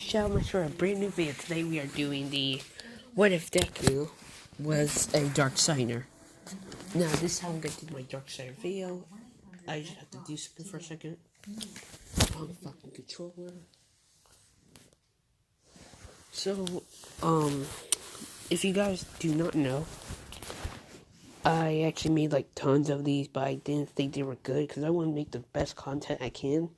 Shalom for a brand new video. Today we are doing the What If Deku was a Dark Signer. Now, this is how I'm going to do my Dark Signer video. I just have to do something for a second. Fucking controller. So, if you guys do not know, I actually made like tons of these, but I didn't think they were good because I want to make the best content I can.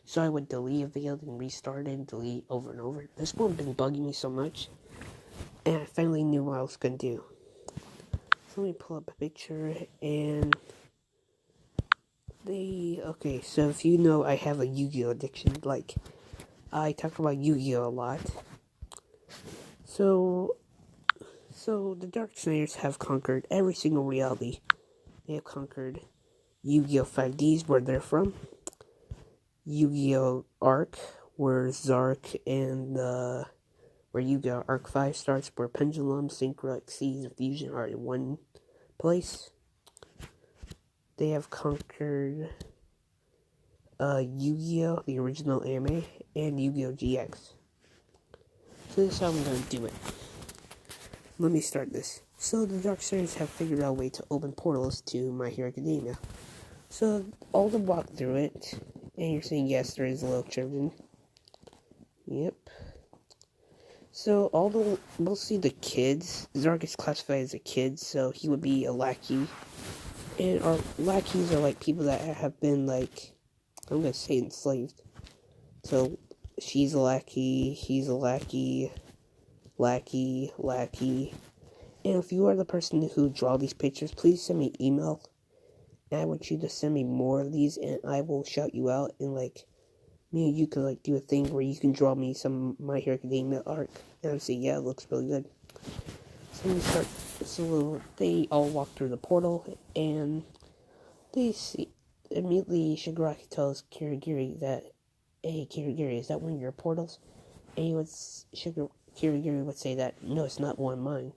So I would delete a video, then restart it, and delete over and over. This one been bugging me so much, and I finally knew what I was gonna do. So let me pull up a picture, and okay, so if you know, I have a Yu-Gi-Oh addiction. Like, I talk about Yu-Gi-Oh a lot. So the Dark Snayers have conquered every single reality. They have conquered Yu-Gi-Oh 5Ds, where they're from. Yu-Gi-Oh! Arc, where Zark and where Yu-Gi-Oh! Arc 5 starts, where Pendulum, Synchro, Xyz, and Fusion are in one place. They have conquered Yu-Gi-Oh! The original anime, and Yu-Gi-Oh! GX. So this is how I'm going to do it. Let me start this. So the Darksiders have figured out a way to open portals to My Hero Academia. So all the walk through it. And you're saying, yes, there is a little children. Yep. So, mostly the kids, Zark is classified as a kid, so he would be a lackey. And our lackeys are, like, people that have been, like, I'm gonna say enslaved. So, she's a lackey, he's a lackey, lackey. And if you are the person who draw these pictures, please send me an email. And I want you to send me more of these, and I will shout you out, and, like, me and you could, like, do a thing where you can draw me some My Hero Academia arc. And I would say, yeah, it looks really good. So we start, so they all walk through the portal, and they see, immediately Shigaraki tells Kirigiri that, hey, Kirigiri, is that one of your portals? And Kirigiri would say that, no, it's not one of mine.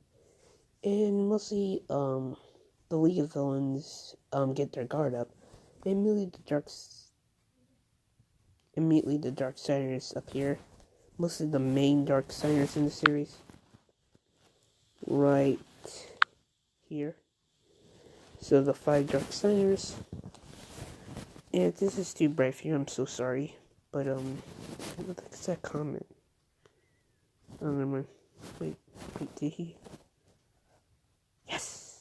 And mostly, the League of Villains get their guard up. And immediately the Darksiders appear. Mostly the main Darksiders in the series. Right here. So the 5 Darksiders. And if this is too bright for you, I'm so sorry. But what the heck is that comment? Oh, never mind. Wait, did he? Yes!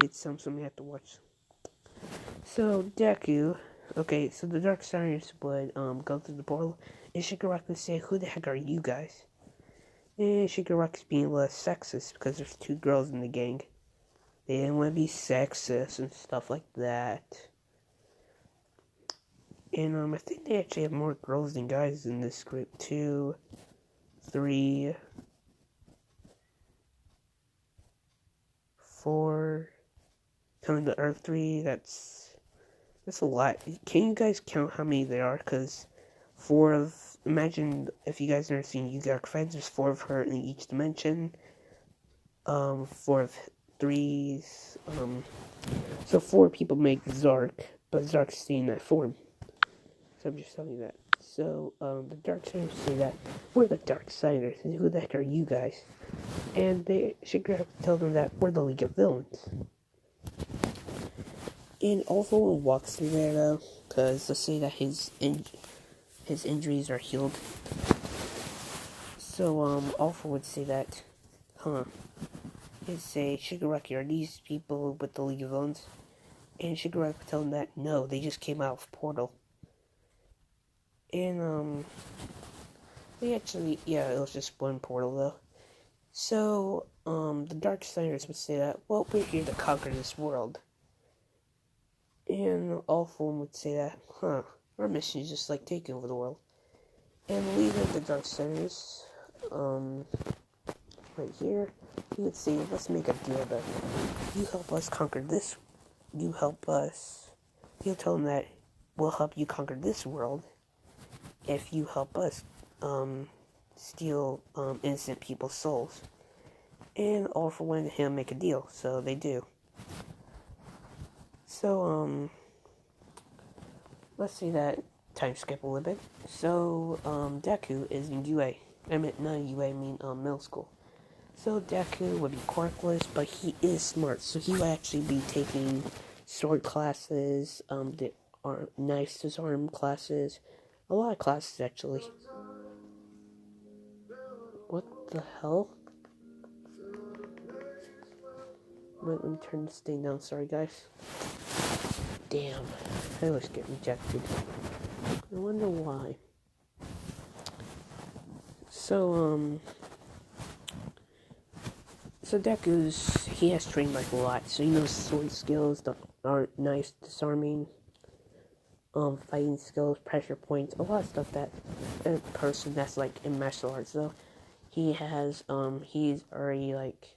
It's something we have to watch. So, Deku, okay, so the Darksiders would, go through the portal, and Shigaraki would say, who the heck are you guys? And Shigaraki's being less sexist, because there's 2 girls in the gang. They didn't want to be sexist and stuff like that. And, I think they actually have more girls than guys in this group. 2, 3, 4, coming to Earth 3, that's a lot. Can you guys count how many there are? Because imagine if you guys never seen Yu-Gi-Oh! Arc 5, there's 4 of her in each dimension. 4 of 3's, so 4 people make Zark, but Zark's staying in that form. So I'm just telling you that. So, the Darksiders say that, we're the Darksiders, and who the heck are you guys? And they should tell them that we're the League of Villains. And also walks through there though, because let's say that his injuries are healed. So Alpha would say that, he'd say, Shigaraki, are these people with the League of Villains? And Shigaraki would tell him that no, they just came out of Portal. And they actually, yeah, it was just one portal though. So the Darksiders would say that, well, we're here to conquer this world. And all 4 would say that, our mission is just like taking over the world. And the leader of the Darksiders, right here, he would say, let's make a deal that you help us conquer this, he'll tell him that we'll help you conquer this world if you help us, steal, innocent people's souls. And All For One and him make a deal, so they do. So, let's say that time skip a little bit. So, Deku is in UA. I mean, not UA, I mean, middle school. So, Deku would be quirkless, but he is smart. So, he would actually be taking sword classes, knife disarm classes. A lot of classes, actually. What the hell? Wait, let me turn this thing down. Sorry, guys. Damn. I always get rejected. I wonder why. So he has trained like a lot. So he knows sword skills, knife disarming, fighting skills, pressure points, a lot of stuff that a person that's like in martial arts though. He's already like,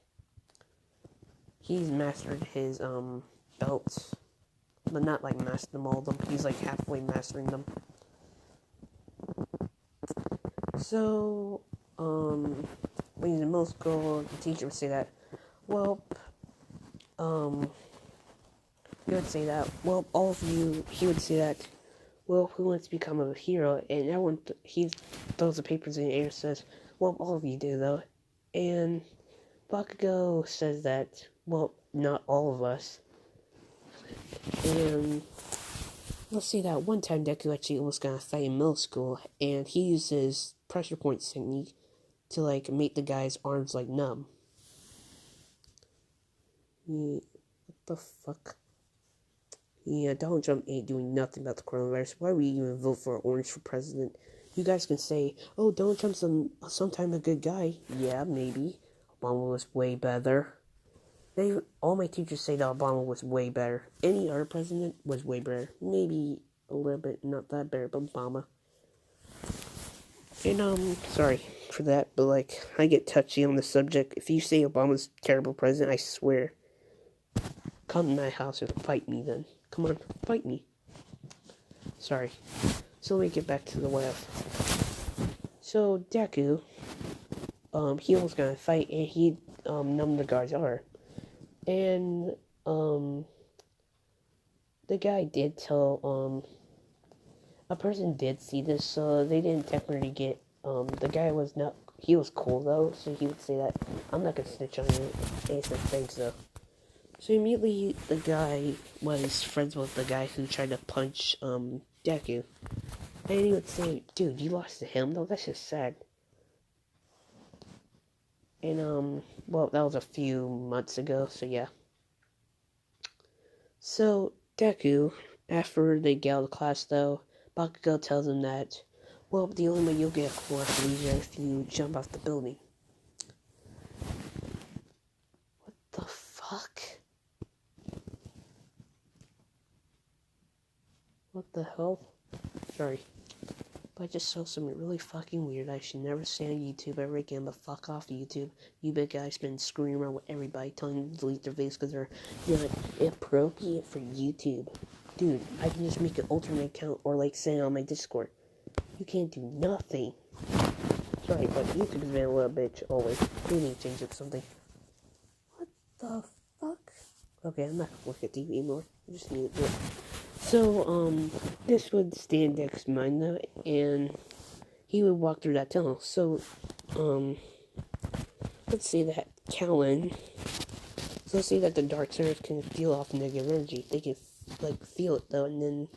he's mastered his, belts, but not like mastered them all of them. He's like halfway mastering them. So, when he's in middle school, the teacher would say that, well, he would say that, well, all of you, he would say that, well, who wants to become a hero? And everyone, he throws the papers in the air and says, well, all of you do, though. And Bakugo says that, well, not all of us. And let's see that one time Deku actually almost got a fight in middle school, and he uses pressure point technique to, like, make the guy's arms, like, numb. What the fuck? Yeah, Donald Trump ain't doing nothing about the coronavirus. Why would we even vote for Orange for president? You guys can say, oh, Donald Trump's sometimes a good guy. Yeah, maybe. Obama was way better. All my teachers say that Obama was way better. Any other president was way better. Maybe a little bit, not that better, but Obama. And, sorry for that, but, like, I get touchy on the subject. If you say Obama's a terrible president, I swear. Come to my house and fight me then. Come on, fight me. Sorry. So let me get back to the web. So Deku, he almost got a fight and he numbed the guy's arm. And the guy did tell a person did see this, so they didn't technically get the guy was not, he was cool though, so he would say that I'm not gonna snitch on you. And he said thanks though. So immediately the guy was friends with the guy who tried to punch Deku. And he would say, dude, you lost to him though? That's just sad. And well, that was a few months ago, so yeah. So Deku, after they get out of class though, Bakugo tells him that, well, the only way you'll get a cool amnesia if you jump off the building. What the fuck? What the hell? Sorry. But I just saw something really fucking weird I should never say on YouTube ever again, but fuck off YouTube. You big guys been screwing around with everybody, telling them to delete their videos because they're not appropriate for YouTube. Dude, I can just make an alternate account or like send it on my Discord. You can't do nothing. Sorry, but YouTube has been a little bitch always. We need to change it to something. What the fuck? Okay, I'm not gonna look at TV anymore. I just need it. So, this would stay in Deku's mind though, and he would walk through that tunnel. So, let's say that Callan, so let's say that the Dark Signers can feel off negative energy. They can, like, feel it though, and then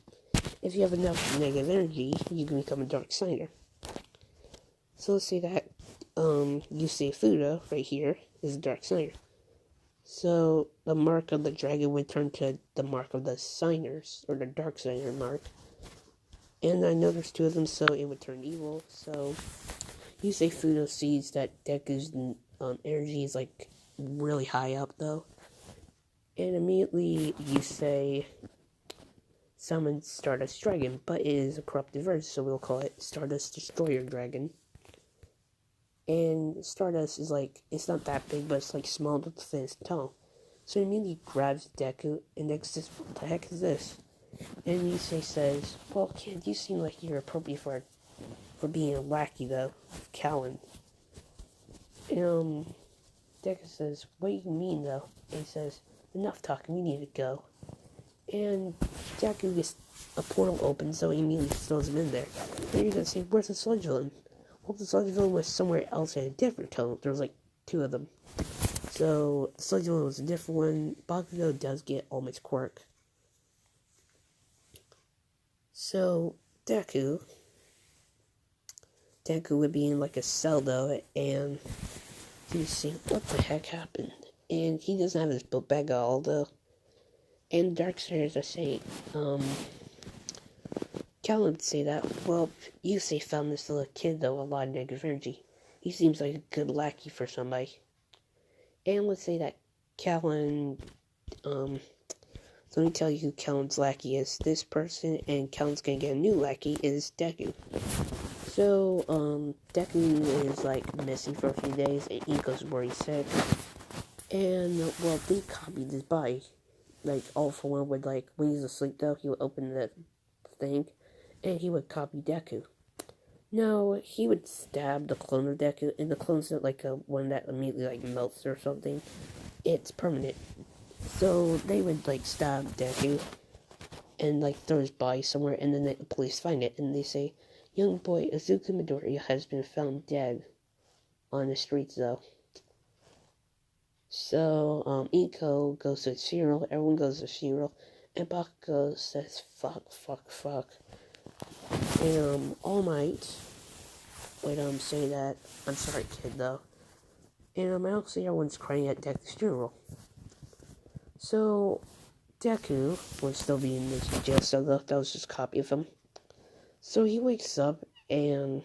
if you have enough negative energy, you can become a Dark Signer. So let's say that, Yusei Fuda, right here, is a Dark Signer. So, the mark of the dragon would turn to the mark of the signers, or the dark signer mark. And I know there's two of them, so it would turn evil. So, Yusei Fudo sees that Deku's energy is, like, really high up, though. And immediately, Yusei summons Stardust Dragon, but it is a corrupted version, so we'll call it Stardust Destroyer Dragon. And Stardust is like, it's not that big, but it's like small but thin and tall. So he immediately grabs Deku, and Deku says, what the heck is this? And Yusei says, well, kid, you seem like you're appropriate for being a lackey, though, Callan. And, Deku says, what do you mean, though? And he says, enough talking, we need to go. And Deku gets a portal opens, so he immediately throws him in there. Then you're gonna say, where's the sludge villain? Well, the sludge villain was somewhere else in a different tunnel. There was like 2 of them. So, the sludge villain was a different one. Bakugo does get All Might's quirk. So, Deku would be in like a cell though, and he's saying, what the heck happened? And he doesn't have his book bag at all though. And the Darksiders are saying, Callan would say that, well, you say found this little kid though, a lot of negative energy. He seems like a good lackey for somebody. And let's say that Callan, so let me tell you who Callan's lackey is. This person, and Callan's gonna get a new lackey, is Deku. So, Deku is, like, missing for a few days, and Iko's where he's sick. And, well, they copied his body. Like, all for one would, like, when he's asleep, though, he would open the thing, and he would copy Deku. No, he would stab the clone of Deku, and the clone's not, like, a one that immediately, like, melts or something. It's permanent. So, they would, like, stab Deku, and, like, throw his body somewhere, and then the police find it, and they say, young boy Izuku Midoriya has been found dead on the streets, though. So, Iko goes to the funeral, everyone goes to the funeral, and Bakugo says, fuck. And, All Might, say that, I'm sorry, kid, though. And, I also see everyone's crying at Deku's funeral. So, Deku would still be in this jail cell, though, that was just a copy of him. So he wakes up, and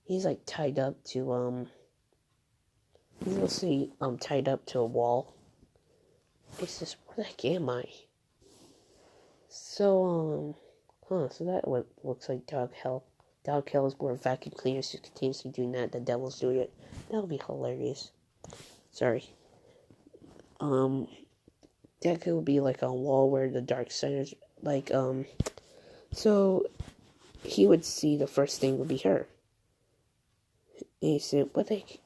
he's, like, tied up to, he's mostly, tied up to a wall. He says, where the heck am I? So, so that what looks like Dog Hell. Dog Hell is where vacuum cleaners just continuously doing that, the devil's doing it. That'll be hilarious. Sorry. Deku would be, like, on a wall where the Darksiders, like, so he would see the first thing would be her. And he said, what the heck?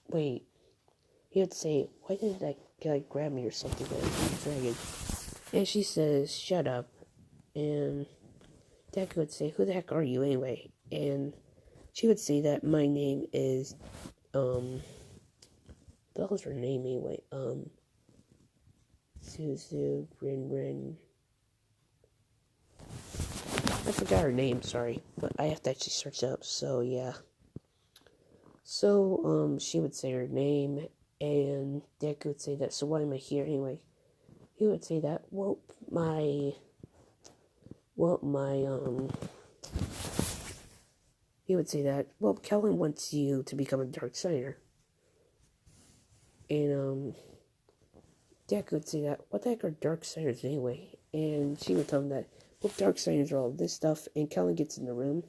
Wait. He would say, why did that guy grab me or something like that? Dragon. And she says, shut up. And Deku would say, who the heck are you anyway? And she would say that my name is, what the hell's her name anyway? Suzu, Rin. I forgot her name, sorry. But I have to actually search it up, so yeah. So, she would say her name, and Deku would say that, so why am I here anyway? He would say that, he would say that, well, Kellen wants you to become a Darksider. And, Deku would say that, what the heck are Darksiders anyway? And she would tell him that, well, Darksiders are all this stuff, and Kellen gets in the room.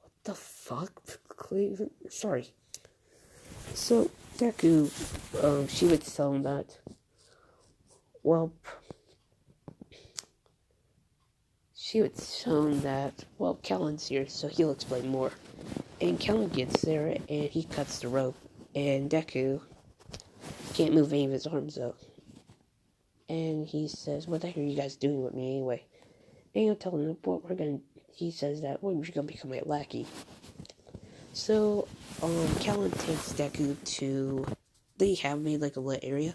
What the fuck? Sorry. So, Deku, she would tell him that, well, Kellen's here, so he'll explain more. And Kellen gets there, and he cuts the rope, and Deku can't move any of his arms, though. And he says, what the heck are you guys doing with me anyway? And he'll tell him, well, he says that, well, you're gonna become my lackey. So, Kellen takes Deku to, they have made, like, a lit area.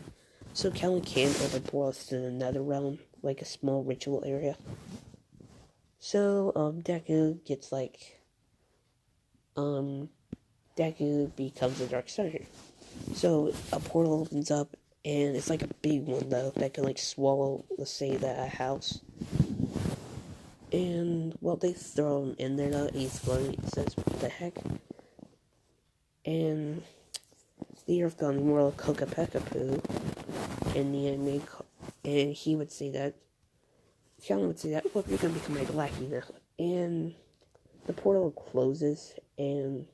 So Kellen can open portals to the nether realm, like a small ritual area. So, Deku gets, like, Deku becomes a Darksider. So, a portal opens up, and it's like a big one, though, that can, like, swallow, let's say, a house. And, well, they throw him in there, though, and he's floating. He says, what the heck? And the Earth found more like Kokapekapoo in the anime, and he would say that, Kellen would say that, well, you're gonna become my lackey now. And the portal closes, and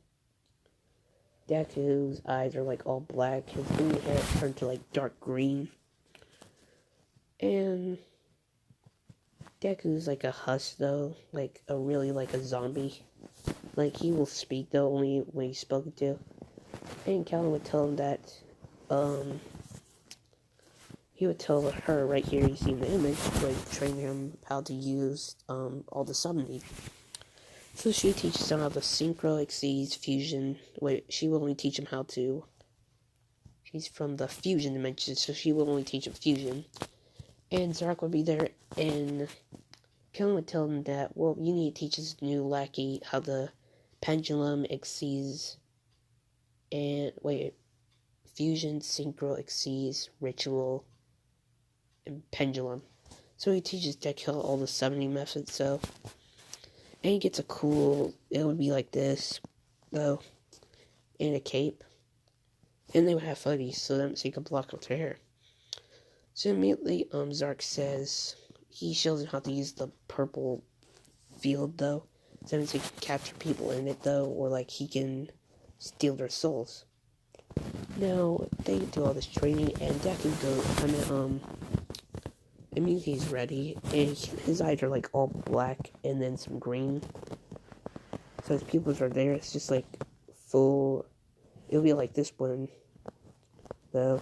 Deku's eyes are, like, all black. His green hair turned to, like, dark green. And Deku's, like, a husk, though. Like, a zombie. Like, he will speak, though, only when he's spoken to. And Callan would tell him that, he would tell her right here, you see in the image, like train him how to use all the summoning. So she teaches him how to synchro, exceeds, fusion. Wait, she will only teach him how to. She's from the fusion dimension, so she will only teach him fusion. And Zark would be there, and Kellen would tell him that, well, you need to teach this new lackey how the pendulum exceeds, and wait, fusion, synchro, exceeds, ritual, and pendulum. So he teaches Deku all the summoning methods, so. And he gets a cool, it would be like this, though, and a cape. And they would have footies, so he could block with her hair. So immediately, Zark says, he shows him how to use the purple field, though. So he can capture people in it, though, or like he can steal their souls. Now, they do all this training, and Deku immediately he's ready, and his eyes are like all black, and then some green. So his pupils are there, it's just like full, it'll be like this one, though.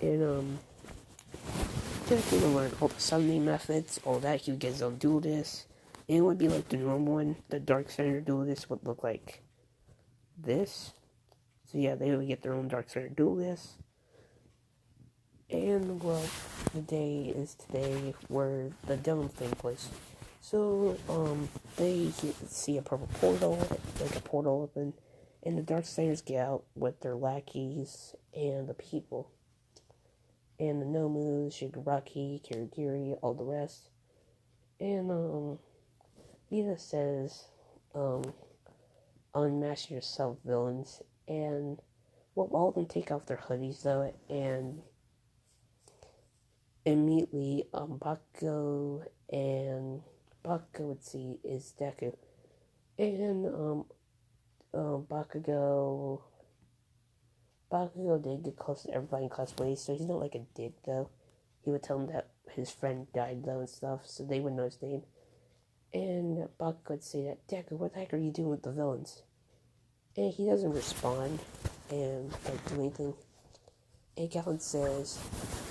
And, Deku will learn all the summoning methods, all that. He would get his own dual disc. And it would be like the normal one. The Dark Center dual disc would look like this. So yeah, they would get their own Dark Center dual disc. And, well, the day is today where the dome thing place. So, they see a purple portal, like a portal open. And the Dark Centers get out with their lackeys and the people. And the Nomus, Shigaraki, Kirigiri, all the rest. And, Vita says, unmask yourself, villains. And, well, all of them take off their hoodies, though, and immediately, Bakugo would see is Deku. And, Bakugo did get close to everybody in class, but so he's not like a dick, though. He would tell him that his friend died, though, and stuff, so they would know his name. And Bakugo would say that, Deku, what the heck are you doing with the villains? And he doesn't respond, and, like, do anything. And Calvin says,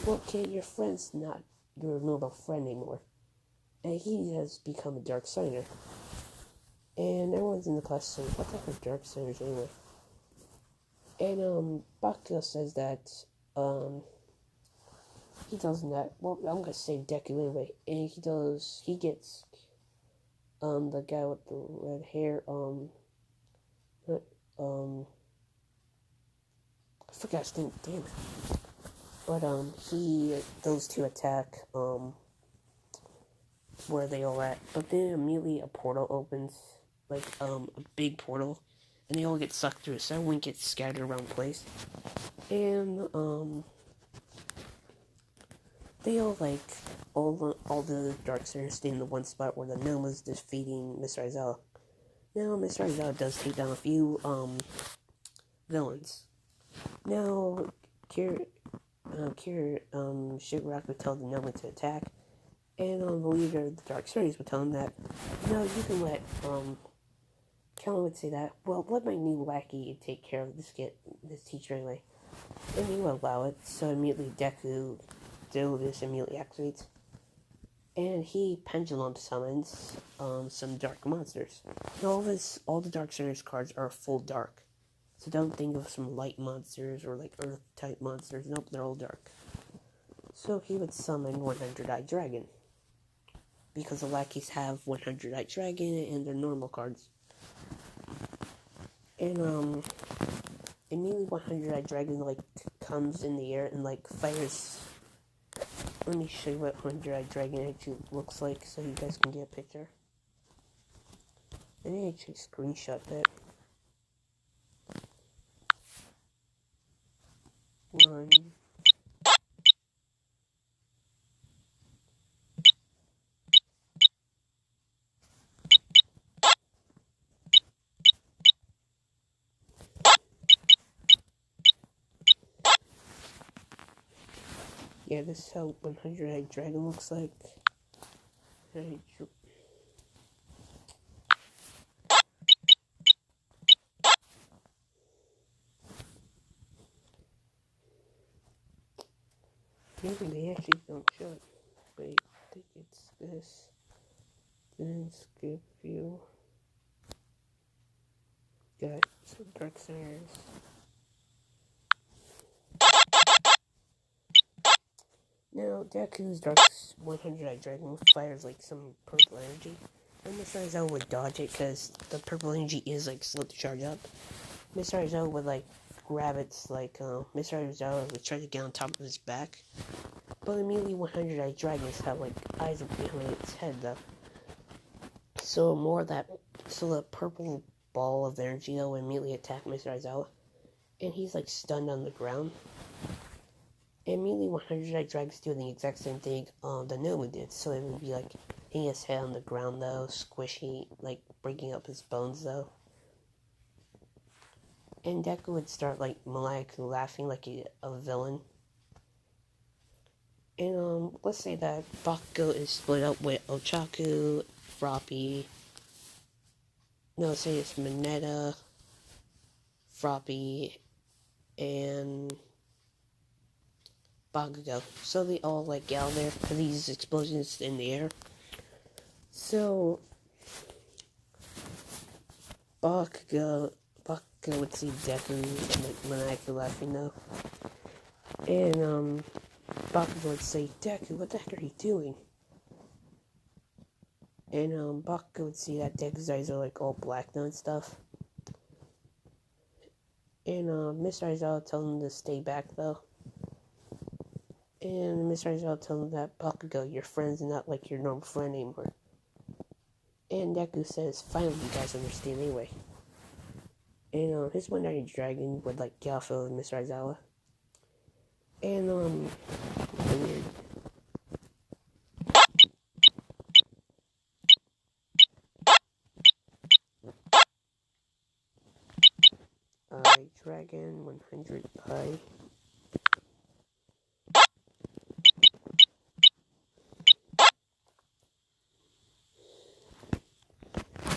well, kid, your friend's not your normal friend anymore. And he has become a Dark Signer. And everyone's in the class saying, what the heck are Dark Signers anyway? And, Bakugo says that, he tells him that, well, I'm gonna say Deku anyway, and he gets, the guy with the red hair, I forgot his name, damn it. But, those two attack, where they all at, but then immediately a portal opens, like, a big portal, and they all get sucked through, so everyone gets scattered around the place, and, they all, like, all the Dark Sinners stay in the one spot where the Gnome is defeating Mr. Aizawa. Now, Mr. Aizawa does take down a few, villains. Now, Shigaraki would tell the Gnome to attack, and, the leader of the Dark Sinners would tell him that, no, you can let, Kellen would say that, well, let my new lackey take care of this teacher anyway. And he would allow it, so immediately Deku immediately activates. And he pendulum summons some dark monsters. Now all the Dark Sinners cards are full dark. So don't think of some light monsters or like earth type monsters. Nope, they're all dark. So he would summon 100-Eyed Dragon. Because the lackeys have 100-Eyed Dragon and their normal cards. And immediately 100-Eyed Dragon like comes in the air and like fires. Let me show you what 100-Eyed Dragon actually looks like so you guys can get a picture. Let me actually screenshot that. One. Yeah, this is how 100-Eyed Dragon looks like. Maybe they actually don't show it. Wait, I think it's this. Then skip view. Got it. So Dark Centers. Now, Deku's Dark 100 Dragon fires like some purple energy. And Mr. Aizawa would dodge it because the purple energy is like slow to charge up. Mr. Aizawa would like grab its like, Mr. Aizawa would try to get on top of his back. But immediately 100 dragons have like eyes behind its head though. So the purple ball of energy though would immediately attack Mr. Aizawa. And he's like stunned on the ground. And immediately 100 dragons do the exact same thing the Nomu did. So it would be like hitting his head on the ground though, squishy, like breaking up his bones though. And Deku would start like maniacally laughing like a villain. And let's say that Bakugo is split up with Ochaku, Froppy. No, let's say it's Mineta, Froppy, and Bakugo. So they all like get out there for these explosions in the air. So Bakugo would see Deku and like maniacally laughing though. And Bakugo would say, Deku, what the heck are you doing? And Bakugo would see that Deku's eyes are like all black now and stuff. And Mr. Aizawa told him to stay back though. And Mr. Aizawa told him that Bakugo, your friend's not like your normal friend anymore. And Deku says, finally you guys understand anyway. And his one-eyed dragon would like get off of Mr. Aizawa. And weird. Dragon 100 eye.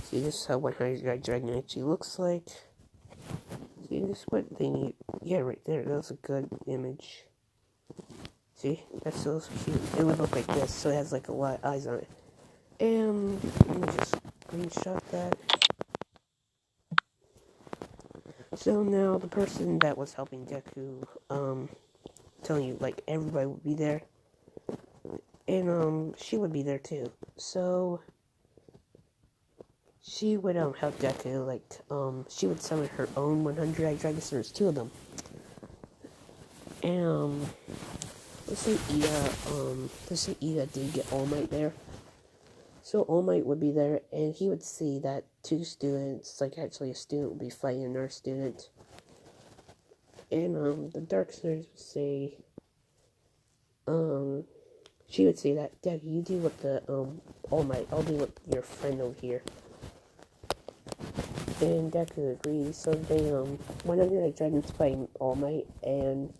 See, this is how 100 dragon actually looks like. See, this is what they need. Yeah, right there. That's a good image. See, that's so cute. It would look like this, so it has like a lot of eyes on it. And let me just screenshot that. So now the person that was helping Deku, telling you like everybody would be there, and she would be there too. So she would help Deku, like she would summon her own 100 dragons. There's two of them, and let's say Ida did get All Might there. So All Might would be there, and he would see that two students, like actually a student, would be fighting another student. And the Dark Sisters would say, she would say that, Deku, you deal with the All Might, I'll deal with your friend over here. And Deku agrees. So they 100 dragons fighting All Might, and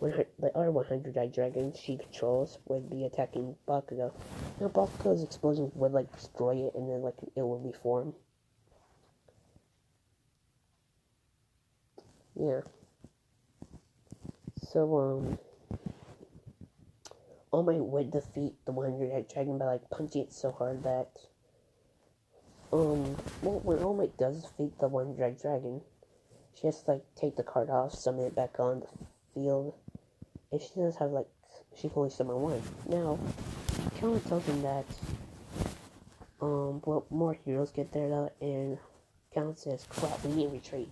the other 100 dragons she controls would be attacking Bakugo. Now Bakugo's explosions would like destroy it, and then like it would reform. Yeah. So All Might would defeat the 100 dragon by like punching it so hard that well, when All Might does defeat the 100 dragon, she has to like take the card off, summon it back on the field. And she does have like, she can only summon one. Now, Kellen tells him that, well, more heroes get there though, and Kellen says, crap, we need to retreat.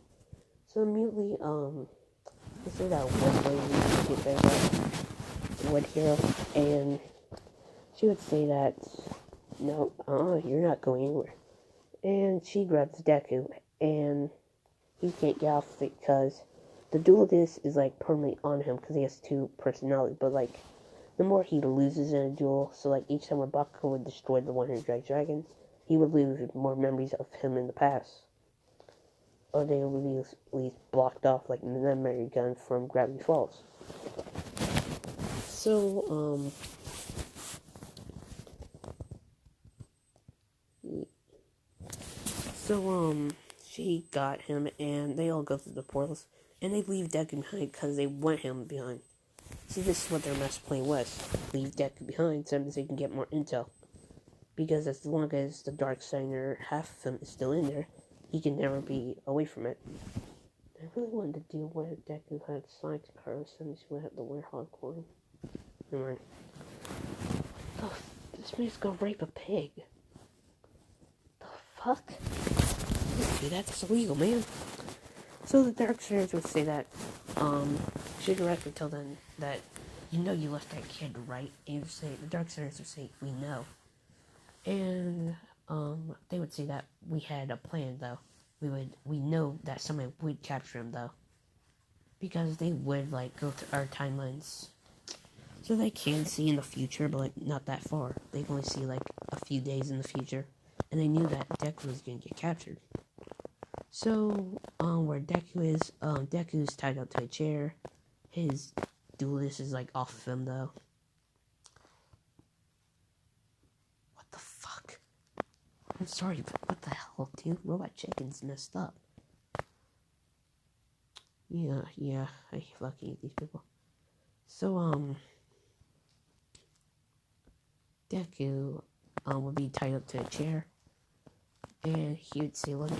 So immediately, let's say that one lady would get there though, one hero, and she would say that, no, you're not going anywhere. And she grabs Deku, and he can't get off it because the duelist is like permanently on him because he has two personalities, but like the more he loses in a duel, so like each time a Bakugo would destroy the 100 dragons, he would lose more memories of him in the past. Or they would be at least blocked off like the memory gun from Gravity Falls. So, she got him, and they all go through the portals, and they leave Deku behind because they want him behind. See, this is what their master plan was. Leave Deku behind so that they can get more intel. Because as long as the Dark Side or half of him is still in there, he can never be away from it. I really wanted to deal with Deku had science cars, and he's gonna have to wear hardcore. Never mind. Oh, this man's gonna rape a pig. The fuck? Dude, that's illegal, man. So the Darksiders would say that, Shigaraki would tell them that, you know you left that kid, right? And would say, the Darksiders would say, we know. And, they would say that we had a plan, though. We know that someone would capture him, though. Because they would, like, go through our timelines. So they can see in the future, but like, not that far. They can only see, like, a few days in the future. And they knew that Deku was gonna get captured. So, where Deku is, Deku's tied up to a chair. His duelist is, like, off of him, though. What the fuck? I'm sorry, but what the hell, dude? Robot Chicken's messed up. Yeah, I fucking hate these people. So, Deku, would be tied up to a chair. And he would say, let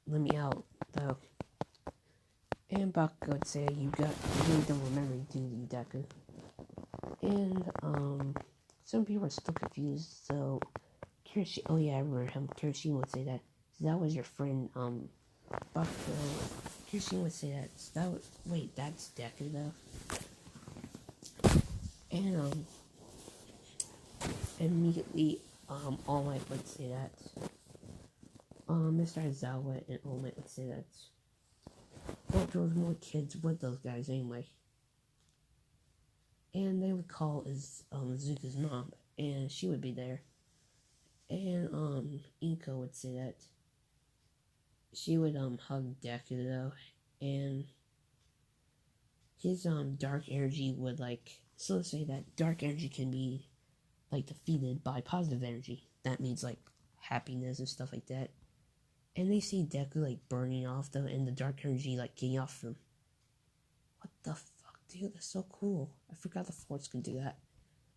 me out, though. And Bakugo would say, you really don't remember, do you, Deku? And, some people are still confused, so, oh yeah, I remember him, Kirishima would say that, so that was your friend, Bakugo, Kirishima would say that, wait, that's Deku, though? And, immediately, All Might would say that, Mr. Aizawa and All Might would say that, well, there was more kids with those guys anyway. And they would call Zuka's mom, and she would be there. And, Inko would say that she would, hug Deku, though, and his, dark energy would, like, so let's say that dark energy can be, like, defeated by positive energy. That means, like, happiness and stuff like that. And they see Deku, like, burning off, though, and the dark energy, like, getting off him. What the fuck, dude? That's so cool. I forgot the Force could do that.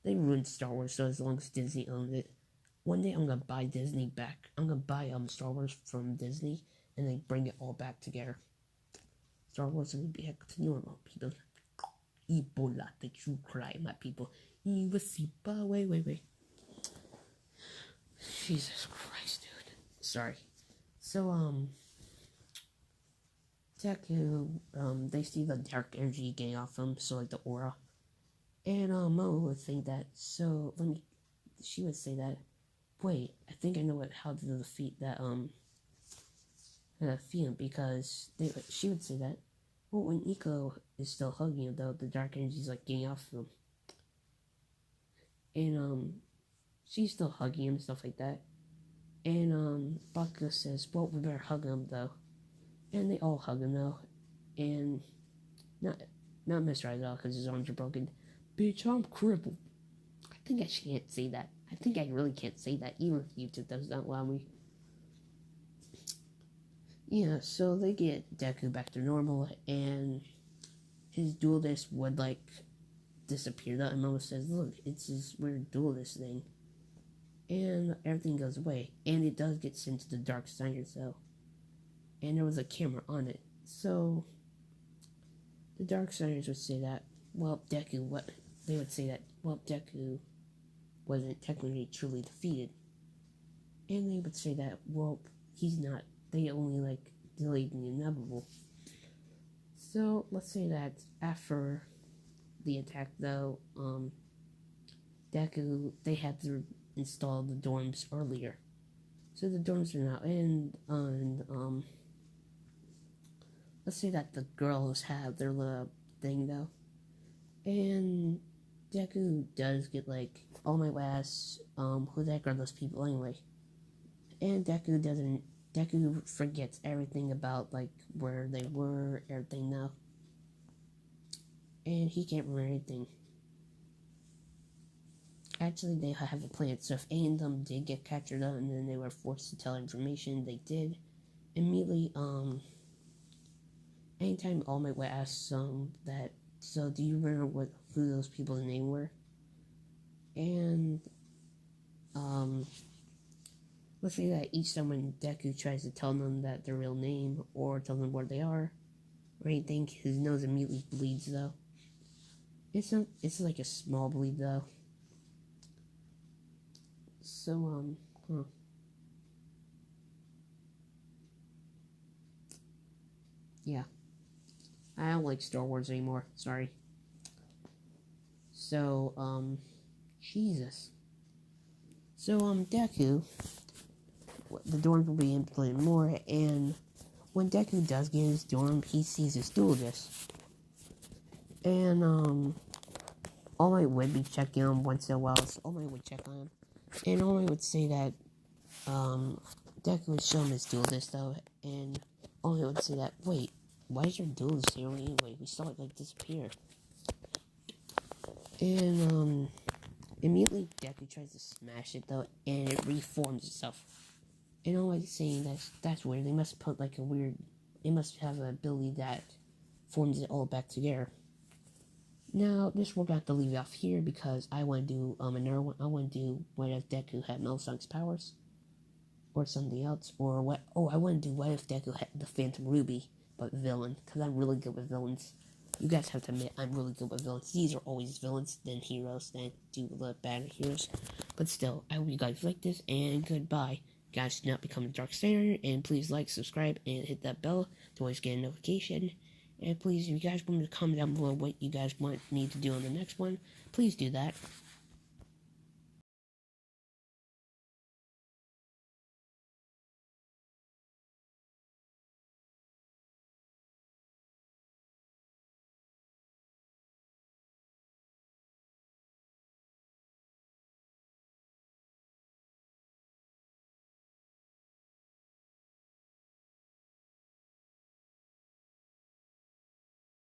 They ruined Star Wars, so as long as Disney owned it. One day I'm gonna buy Disney back. I'm gonna buy, Star Wars from Disney, and then bring it all back together. Star Wars will be back to normal, people. Ebola, the true crime, my people. Wait. Jesus Christ, dude. Sorry. So, Deku, they see the dark energy getting off him, so like the aura. And, Mo would think that, so, she would say that, wait, I think I know how to defeat that, him, because she would say that, well, when Iko is still hugging him, though, the dark energy is, like, getting off him. And, she's still hugging him and stuff like that. And, Bakugo says, well, we better hug him, though. And they all hug him, though. And, not Mr. Aizawa, because his arms are broken. Bitch, I'm crippled. I think I can't say that. I think I really can't say that, even if YouTube does not allow me. Yeah, so they get Deku back to normal, and his duelist would, like, disappear. And Momo says, look, it's his weird duelist thing. And everything goes away. And it does get sent to the Dark Siders, though. And there was a camera on it. So, the Dark Siders would say that, well, Deku wasn't technically truly defeated. And they would say that, well, he's not. They only, like, delayed the inevitable. So, let's say that after the attack, though, Deku, they had to install the dorms earlier. So the dorms are now in, and, let's say that the girls have their little thing, though. And Deku does get, like, oh my ass, who the heck are those people anyway? And Deku forgets everything about, like, where they were, everything now. And he can't remember anything. Actually, they have a plan, so if any of them did get captured up and then they were forced to tell information, they did. Immediately, anytime All Might would ask that So, do you remember who those people's names were? And, let's say that each time when Deku tries to tell them that their real name, or tell them where they are, or anything, his nose immediately bleeds, though. It's like a small bleed, though. So, yeah. I don't like Star Wars anymore, sorry. So, Jesus. So, Deku, the dorms will be implemented more, and when Deku does get his dorm, he sees his duelist. And, All Might would be checking on him once in a while, so All Might would check on him. And All Might would say that, Deku would show him his duelist, though, and All Might would say that, wait, why is your duelist here anyway? We saw it, like, disappear. And, immediately Deku tries to smash it, though, and it reforms itself. And All Might's saying that's weird. They must put, like, they must have an ability that forms it all back together. Now, this we're going to have to leave off here because I want to do another one. I want to do what if Deku had Melisandre's powers, or something else, or what? Oh, I want to do what if Deku had the Phantom Ruby, but villain, because I'm really good with villains. You guys have to admit I'm really good with villains. These are always villains, then heroes, then do the bad heroes. But still, I hope you guys like this, and goodbye. Guys, do not become a Dark Sayer, and please like, subscribe, and hit that bell to always get a notification. And please, if you guys want me to comment down below what you guys want me to do on the next one, please do that.